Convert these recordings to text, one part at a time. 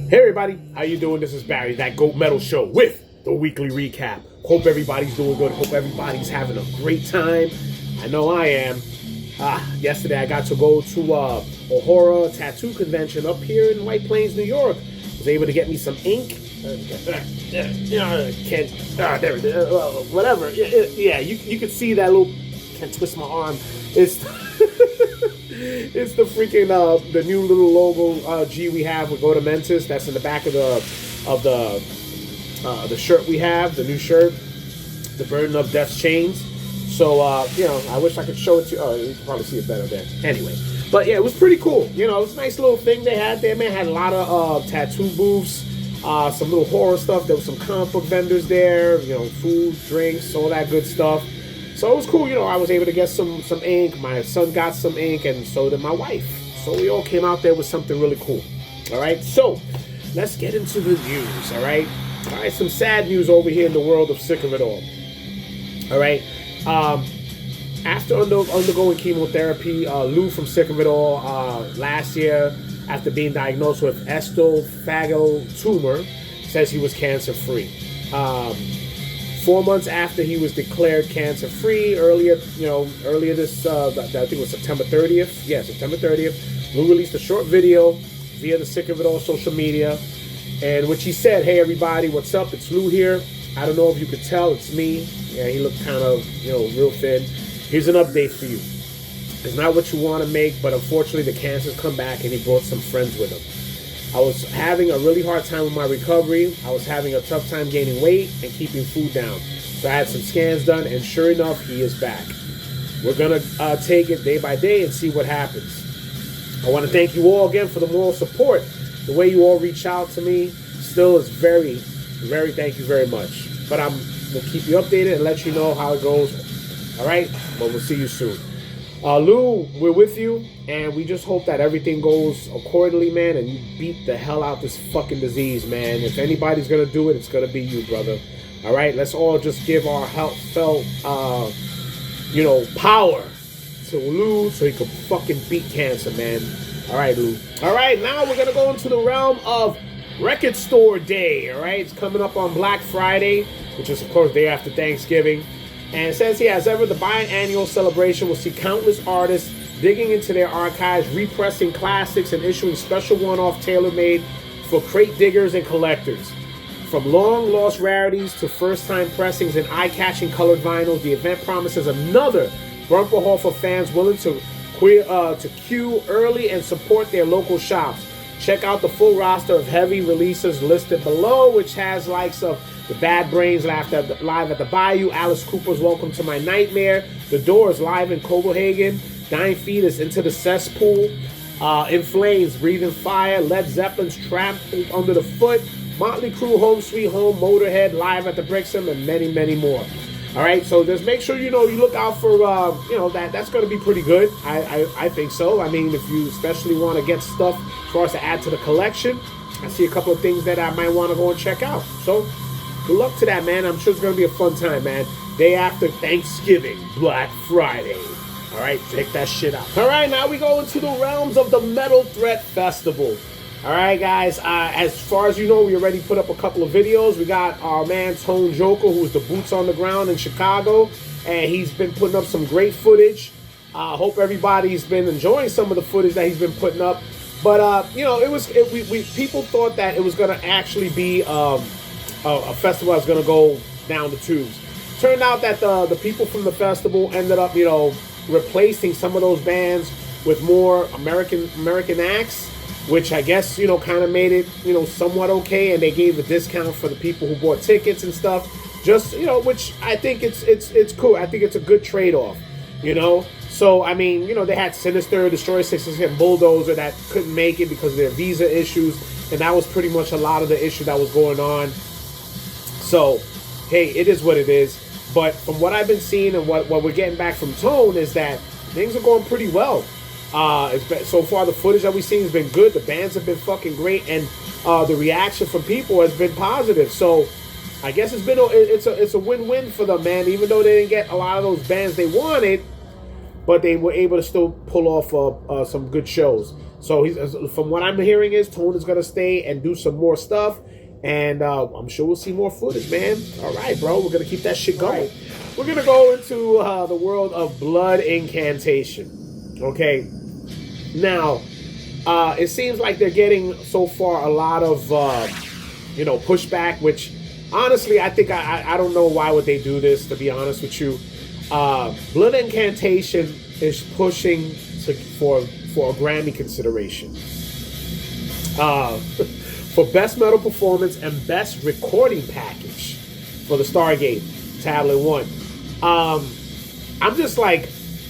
Hey everybody, how you doing? This is Barry, that Goat Metal Show with the weekly recap. Hope everybody's doing good. Hope everybody's having a great time. I know I am. Yesterday I got to go to a horror tattoo convention up here in White Plains, New York. Was able to get me some ink. Whatever. Yeah, you could see that little. Can't twist my arm. It's it's the freaking the new little logo G we have with Go to Mentis. That's in the back of the shirt we have, the new shirt, the Burden of Death's Chains. So I wish I could show it to you. Oh, you can probably see it better there. Anyway, but yeah, it was pretty cool. It was a nice little thing they had there. Man, had a lot of tattoo booths, some little horror stuff. There was some comic book vendors there. Food, drinks, all that good stuff. So it was cool, I was able to get some ink. My son got some ink, and so did my wife. So we all came out there with something really cool. All right, so let's get into the news, all right? All right, some sad news over here in the world of Sick of It All. All right, after undergoing chemotherapy, Lou from Sick of It All last year, after being diagnosed with esophageal tumor, says he was cancer-free. 4 months after he was declared cancer-free, earlier this, I think it was September 30th. Yeah, September 30th. Lou released a short video via the Sick of It All social media, in which he said, "Hey everybody, what's up? It's Lou here. I don't know if you could tell, it's me." Yeah, he looked kind of, real thin. Here's an update for you. It's not what you want to make, but unfortunately the cancer's come back, and he brought some friends with him. I was having a really hard time with my recovery. I was having a tough time gaining weight and keeping food down. So I had some scans done, and sure enough, he is back. We're going to take it day by day and see what happens. I want to thank you all again for the moral support. The way you all reach out to me still is very, very, thank you very much. But we'll keep you updated and let you know how it goes. All right? But we'll see you soon. Lou, we're with you, and we just hope that everything goes accordingly, man, and you beat the hell out this fucking disease, man. If anybody's gonna do it, it's gonna be you, brother. All right, let's all just give our heartfelt, power to Lou so he can fucking beat cancer, man. All right, Lou. All right, now we're gonna go into the realm of Record Store Day. All right, it's coming up on Black Friday, which is of course day after Thanksgiving. And it says here, as ever, the biannual celebration will see countless artists digging into their archives, repressing classics, and issuing special one-off tailor-made for crate diggers and collectors. From long-lost rarities to first-time pressings and eye-catching colored vinyls, the event promises another bumper haul for fans willing to queue early and support their local shops. Check out the full roster of heavy releases listed below, which has likes of The Bad Brains live at the Bayou, Alice Cooper's Welcome to My Nightmare, The Doors live in Copenhagen, Dying Fetus Into the Cesspool, In Flames, Breathing Fire, Led Zeppelin's Trampled Under the Foot, Motley Crue, Home Sweet Home, Motorhead live at the Brixton, and many, many more. All right, so just make sure you look out for that's going to be pretty good. I think so. I mean, if you especially want to get stuff as far as to add to the collection, I see a couple of things that I might want to go and check out. So good luck to that, man. I'm sure it's going to be a fun time, man. Day after Thanksgiving, Black Friday. All right, check that shit out. All right, now we go into the realms of the Metal Threat Festival. All right, guys, as far as you know, we already put up a couple of videos. We got our man Tone Joker, who's the boots on the ground in Chicago, and he's been putting up some great footage. I hope everybody's been enjoying some of the footage that he's been putting up. But, people thought that it was going to actually be a festival that's going to go down the tubes. Turned out that the people from the festival ended up, replacing some of those bands with more American acts, which I guess, kind of made it, somewhat okay. And they gave a discount for the people who bought tickets and stuff. Just, which I think it's cool. I think it's a good trade-off, So, I mean, they had Sinister, Destroyer 66, and Bulldozer that couldn't make it because of their visa issues. And that was pretty much a lot of the issue that was going on. So, hey, it is what it is. But from what I've been seeing and what we're getting back from Tone is that things are going pretty well. So far, the footage that we've seen has been good. The bands have been fucking great, and the reaction from people has been positive. So I guess it's a win-win for them, man. Even though they didn't get a lot of those bands they wanted, but they were able to still pull off some good shows. So from what I'm hearing is Tone is gonna stay and do some more stuff, and I'm sure we'll see more footage, man. All right, bro, we're gonna keep that shit going. Right. We're gonna go into the world of blood incantation. Okay, now it seems like they're getting so far a lot of pushback, which honestly I think I don't know why would they do this, to be honest with you. Blood incantation is pushing for a Grammy consideration for Best Metal Performance and Best Recording Package for the Stargate Tablet 1. I'm just like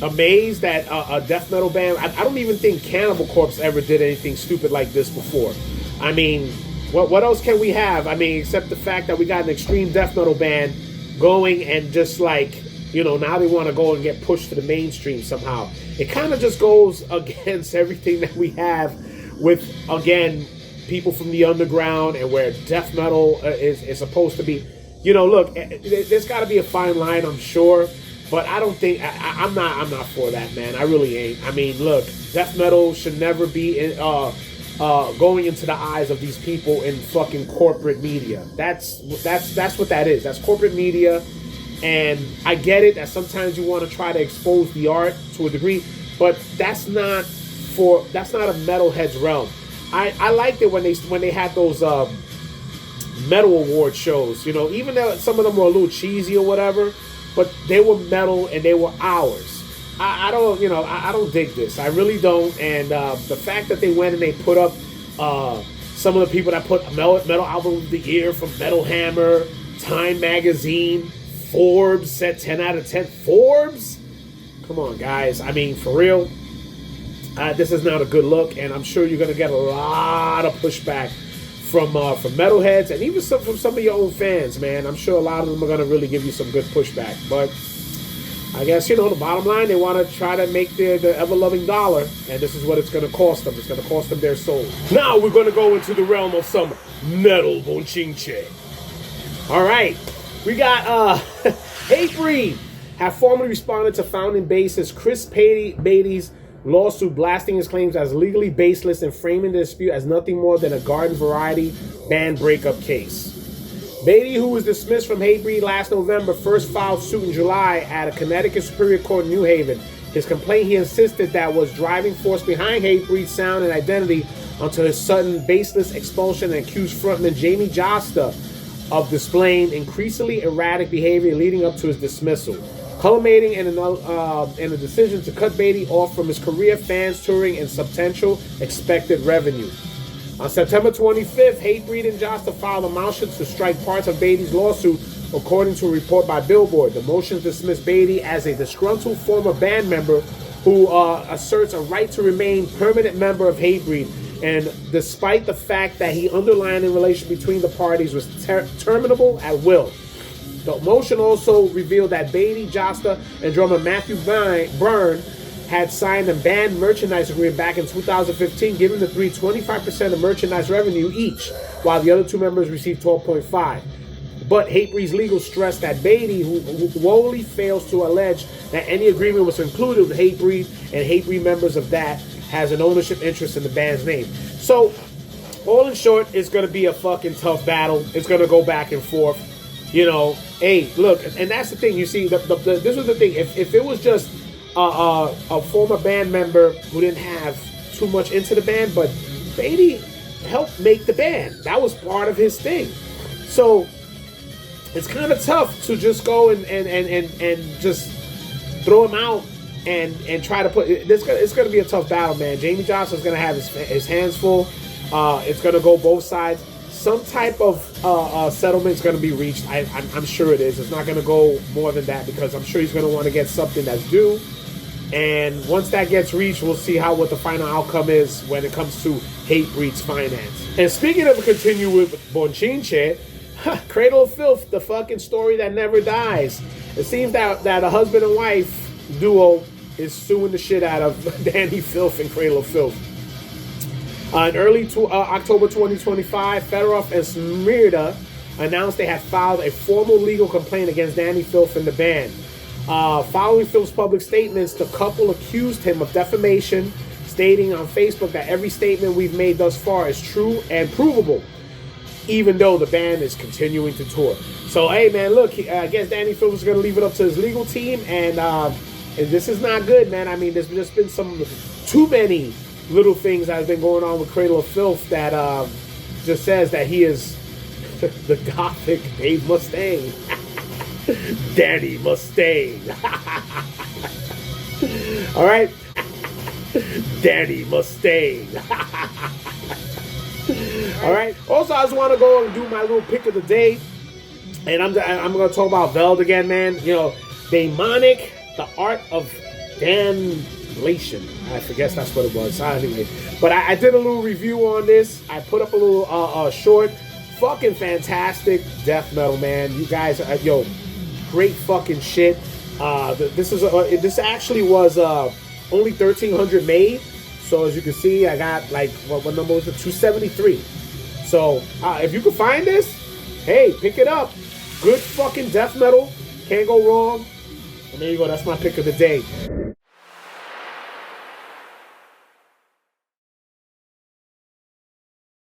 amazed that a death metal band. I don't even think Cannibal Corpse ever did anything stupid like this before. I mean, what else can we have? I mean, except the fact that we got an extreme death metal band going and just like, now they want to go and get pushed to the mainstream somehow. It kind of just goes against everything that we have with, again, people from the underground and where death metal is supposed to be. Look, there's got to be a fine line, I'm sure, but I don't think I'm not for that, man. I really ain't. I mean, look, death metal should never be going into the eyes of these people in fucking corporate media. That's what that is. That's corporate media. And I get it that sometimes you want to try to expose the art to a degree, but that's not a metalhead's realm. I liked it when they had those metal award shows, even though some of them were a little cheesy or whatever, but they were metal and they were ours. I don't dig this. I really don't. And the fact that they went and they put up some of the people that put metal album of the year from Metal Hammer, Time Magazine, Forbes said 10 out of 10. Forbes? Come on, guys. I mean, for real, this is not a good look, and I'm sure you're going to get a lot of pushback from metalheads and even from some of your own fans, man. I'm sure a lot of them are going to really give you some good pushback. But I guess, the bottom line, they want to try to make the ever-loving dollar, and this is what it's going to cost them. It's going to cost them their soul. Now we're going to go into the realm of some metal bochinche. All right. We got Hatebreed have formally responded to founding bassist Chris Beatty's lawsuit, blasting his claims as legally baseless and framing the dispute as nothing more than a garden variety band breakup case. Beatty, who was dismissed from Hatebreed last November, first filed suit in July at a Connecticut Superior Court in New Haven. His complaint, he insisted, that was driving force behind Hatebreed's sound and identity until his sudden baseless expulsion, and accused frontman Jamie Josta of displaying increasingly erratic behavior leading up to his dismissal, culminating in a decision to cut Beatty off from his career, fans, touring, and substantial expected revenue. On September 25th, Hatebreed and Josta filed a motion to strike parts of Beatty's lawsuit, according to a report by Billboard. The motion dismissed Beatty as a disgruntled former band member who asserts a right to remain permanent member of Hatebreed, and despite the fact that he underlined the relation between the parties was terminable at will. The motion also revealed that Beatty, Josta, and drummer Matthew Byrne had signed a band merchandise agreement back in 2015, giving the three 25% of merchandise revenue each, while the other two members received 12.5%. But Hatebreed's legal stressed that Beatty, who woefully fails to allege that any agreement was concluded with Hatebreed, and Hatebreed members of that, has an ownership interest in the band's name. So, all in short, it's going to be a fucking tough battle. It's going to go back and forth. Hey, look, and that's the thing. You see, this was the thing. If it was just a former band member who didn't have too much into the band, but Beatty helped make the band. That was part of his thing. So, it's kind of tough to just go and just throw him out and try to put this. It's going to be a tough battle, man. Jamie Johnson's going to have his hands full. It's going to go both sides. Some type of settlement is going to be reached. I'm sure it is. It's not going to go more than that, because I'm sure he's going to want to get something that's due. And once that gets reached, we'll see what the final outcome is when it comes to Hatebreed's finance. And speaking of continue with bochinche, Cradle of Filth, the fucking story that never dies. It seems that a husband and wife duo is suing the shit out of Danny Filth and Cradle of Filth. In early October 2025, Fedorov and Smirda announced they had filed a formal legal complaint against Danny Filth and the band. Following Filth's public statements, the couple accused him of defamation, stating on Facebook that every statement we've made thus far is true and provable, even though the band is continuing to tour. So, hey, man, look, I guess Danny Phillips is going to leave it up to his legal team, and this is not good, man. I mean, there's just been too many little things that have been going on with Cradle of Filth that just says that he is the gothic Dave Mustaine. Danny Mustaine. All right? Danny Mustaine. All right? Also, I just want to go and do my little pick of the day. And I'm going to talk about Veld again, man. You know, Daemonic, the art of damnation. I guess that's what it was. Anyway, but I did a little review on this. I put up a little short. Fucking fantastic death metal, man. You guys, yo, great fucking shit. This actually was only 1,300 made. So as you can see, I got like what number was it? 273. So if you can find this, hey, pick it up. Good fucking death metal. Can't go wrong. And there you go. That's my pick of the day.